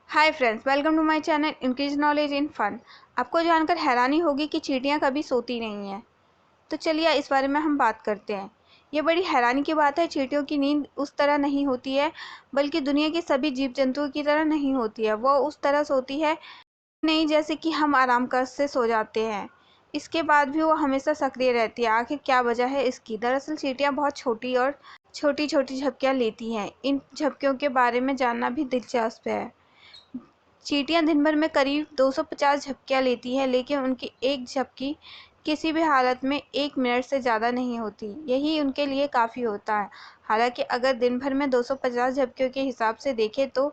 Hi friends, welcome to my channel increase knowledge in fun. आपको जानकर हैरानी होगी कि चींटियां कभी सोती नहीं हैं। तो चलिए इस बारे में हम बात करते हैं। ये बड़ी हैरानी की बात है, चींटियों की नींद उस तरह नहीं होती है, बल्कि दुनिया के सभी जीव जंतुओं की तरह नहीं होती है। वो उस तरह सोती है नहीं जैसे कि हम आराम कर से सो जाते हैं। इसके बाद भी वो हमेशा सक्रिय रहती है। आखिर क्या वजह है इसकी? दरअसल चींटियां बहुत छोटी और छोटी छोटी झपकियां लेती हैं। इन झपकियों के बारे में जानना भी दिलचस्प है। चींटियां दिन भर में करीब 250 झपकियां लेती हैं, लेकिन उनकी एक झपकी किसी भी हालत में 1 मिनट से ज़्यादा नहीं होती। यही उनके लिए काफ़ी होता है। हालांकि अगर दिन भर में 250 झपकियों के हिसाब से देखें तो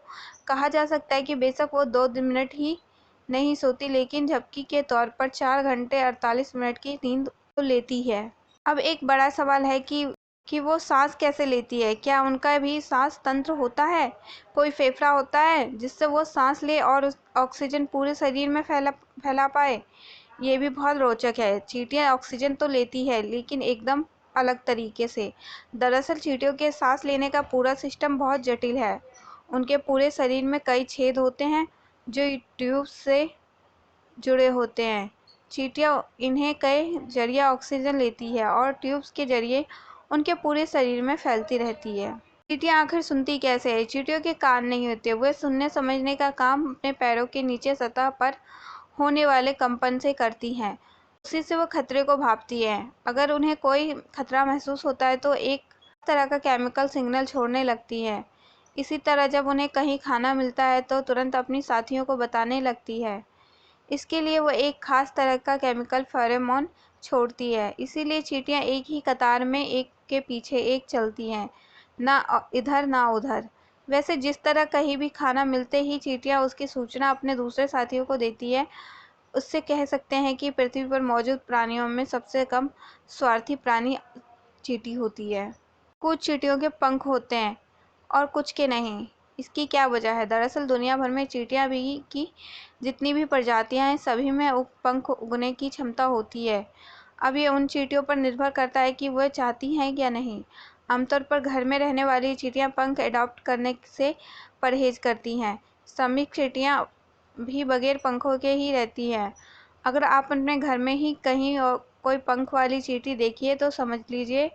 कहा जा सकता है कि बेशक वो 2 मिनट ही नहीं सोती, लेकिन झपकी के तौर पर 4 घंटे 48 मिनट की नींद तो लेती है। अब एक बड़ा सवाल है कि वो सांस कैसे लेती है? क्या उनका भी सांस तंत्र होता है? कोई फेफड़ा होता है जिससे वो सांस ले और ऑक्सीजन पूरे शरीर में फैला पाए? ये भी बहुत रोचक है। चींटियां ऑक्सीजन तो लेती है, लेकिन एकदम अलग तरीके से। दरअसल चींटियों के सांस लेने का पूरा सिस्टम बहुत जटिल है। उनके पूरे शरीर में कई छेद होते हैं जो ट्यूब से जुड़े होते हैं। चींटियां इन्हें कई जरिए ऑक्सीजन लेती है और ट्यूब्स के जरिए उनके पूरे शरीर में फैलती रहती है। चींटियां आखिर सुनती कैसे है? चींटियों के कान नहीं होते। वे सुनने समझने का काम अपने पैरों के नीचे सतह पर होने वाले कंपन से करती हैं। उसी से वो खतरे को भांपती है। अगर उन्हें कोई खतरा महसूस होता है तो एक तरह का केमिकल सिग्नल छोड़ने लगती है। इसी तरह जब उन्हें कहीं खाना मिलता है तो तुरंत अपनी साथियों को बताने लगती है। इसके लिए वो एक खास तरह का केमिकल फेरोमोन छोड़ती है। इसीलिए चींटियां एक ही कतार में एक के पीछे एक चलती हैं, ना इधर ना उधर। वैसे जिस तरह कहीं भी खाना मिलते ही चींटियां उसकी सूचना अपने दूसरे साथियों को देती है, उससे कह सकते हैं कि पृथ्वी पर मौजूद प्राणियों में सबसे कम स्वार्थी प्राणी चींटी होती है। कुछ चींटियों के पंख होते हैं और कुछ के नहीं। इसकी क्या वजह है? दरअसल दुनिया भर में चींटियां भी की जितनी भी प्रजातियां हैं, सभी में पंख उगने की क्षमता होती है। अब ये उन चींटियों पर निर्भर करता है कि वह चाहती हैं या नहीं। आमतौर पर घर में रहने वाली चींटियां पंख अडॉप्ट करने से परहेज करती हैं। श्रमिक चींटियां भी बगैर पंखों के ही रहती हैं। अगर आप अपने घर में ही कहीं और कोई पंख वाली चींटी देखिए तो समझ लीजिए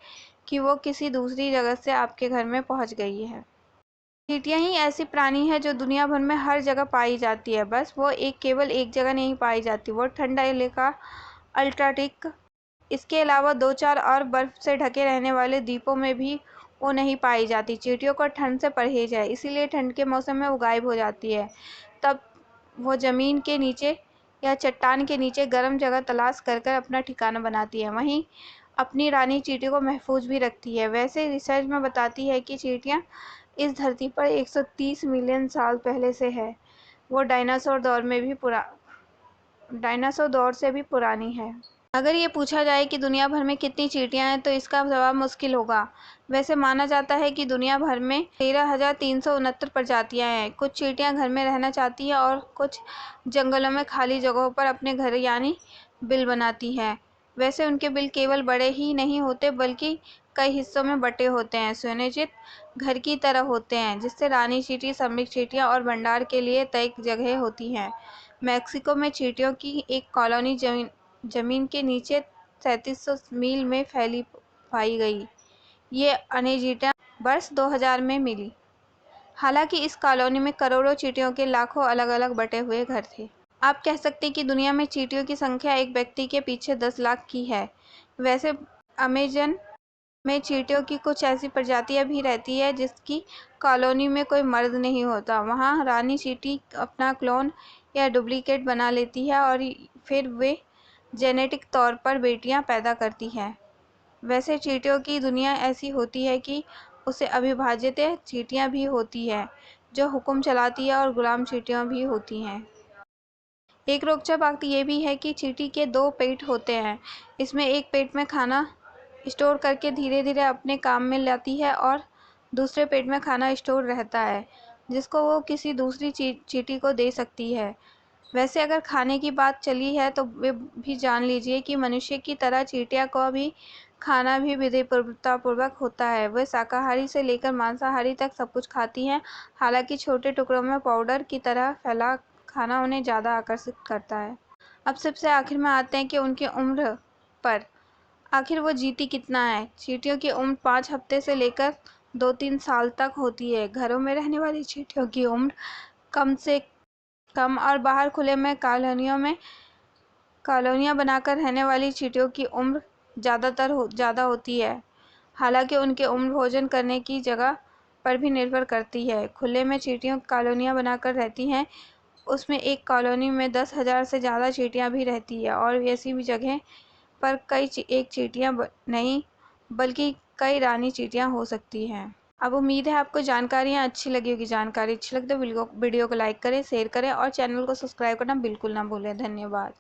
कि वो किसी दूसरी जगह से आपके घर में पहुंच गई है। चींटियां ही ऐसी प्राणी है जो दुनिया भर में हर जगह पाई जाती है। बस वो केवल एक जगह नहीं पाई जाती। वो ठंडा इलाका अंटार्कटिक, इसके अलावा 2-4 और बर्फ से ढके रहने वाले द्वीपों में भी वो नहीं पाई जाती। चींटियों को ठंड से परहेज है, इसीलिए ठंड के मौसम में वो गायब हो जाती है। तब वो जमीन के नीचे या चट्टान के नीचे गर्म जगह तलाश कर कर अपना ठिकाना बनाती है। वहीं अपनी रानी चींटी को महफूज भी रखती है। वैसे रिसर्च में बताती है कि चींटियां इस धरती पर 130 मिलियन साल पहले से है। वो डायनासोर दौर से भी पुरानी है। अगर ये पूछा जाए कि दुनिया भर में कितनी चींटियां हैं तो इसका जवाब मुश्किल होगा। वैसे माना जाता है कि दुनिया भर में 13,369 प्रजातियां हैं। कुछ चींटियां घर में रहना चाहती हैं और कुछ जंगलों में खाली जगहों पर अपने घर यानी बिल बनाती हैं। वैसे उनके बिल केवल बड़े ही नहीं होते, बल्कि कई हिस्सों में बटे होते हैं, सुनिश्चित घर की तरह होते हैं, जिससे रानी चींटी, श्रमिक चींटियां और भंडार के लिए तय जगह होती हैं। मैक्सिको में चींटियों की एक कॉलोनी जमीन के नीचे 3700 मील में फैली पाई गई। ये अनजीटा वर्ष 2000 में मिली। हालांकि इस कॉलोनी में करोड़ों चींटियों के लाखों अलग अलग बटे हुए घर थे। आप कह सकते हैं कि दुनिया में चींटियों की संख्या एक व्यक्ति के पीछे 10 लाख की है। वैसे अमेजन में चींटियों की कुछ ऐसी प्रजातियां भी रहती है जिसकी कॉलोनी में कोई मर्द नहीं होता। वहां रानी चींटी अपना क्लोन या डुप्लीकेट बना लेती है और फिर वे जेनेटिक तौर पर बेटियां पैदा करती हैं। वैसे चींटियों की दुनिया ऐसी होती है कि उसे अविभाजित चींटियां भी होती हैं जो हुक्म चलाती है और गुलाम चींटियां भी होती हैं। एक रोचक बात यह भी है कि चींटी के 2 पेट होते हैं। इसमें एक पेट में खाना स्टोर करके धीरे धीरे अपने काम में लाती है और दूसरे पेट में खाना स्टोर रहता है जिसको वो किसी दूसरी चींटी को दे सकती है। वैसे अगर खाने की बात चली है तो वे भी जान लीजिए कि मनुष्य की तरह चींटियां को भी खाना भी विधिपूर्वक होता है। वे शाकाहारी से लेकर मांसाहारी तक सब कुछ खाती हैं। हालांकि छोटे टुकड़ों में पाउडर की तरह फैला खाना उन्हें ज़्यादा आकर्षित करता है। अब सबसे आखिर में आते हैं कि उनकी उम्र पर। आखिर वो जीती कितना है। चींटियों की उम्र 5 हफ्ते से लेकर 2-3 साल तक होती है। घरों में रहने वाली चींटियों की उम्र कम से कम और बाहर खुले में कॉलोनियां बनाकर रहने वाली चींटियों की उम्र ज़्यादा होती है। हालांकि उनकी उम्र भोजन करने की जगह पर भी निर्भर करती है। खुले में चींटियां कॉलोनियां बनाकर रहती हैं। उसमें एक कॉलोनी में 10,000 से ज़्यादा चींटियां भी रहती है और ऐसी भी जगह पर एक चींटियां नहीं बल्कि कई रानी चींटियां हो सकती हैं। अब उम्मीद है आपको जानकारियाँ अच्छी लगी होगी। जानकारी अच्छी लगी तो वीडियो को लाइक करें, शेयर करें और चैनल को सब्सक्राइब करना बिल्कुल ना भूलें। धन्यवाद।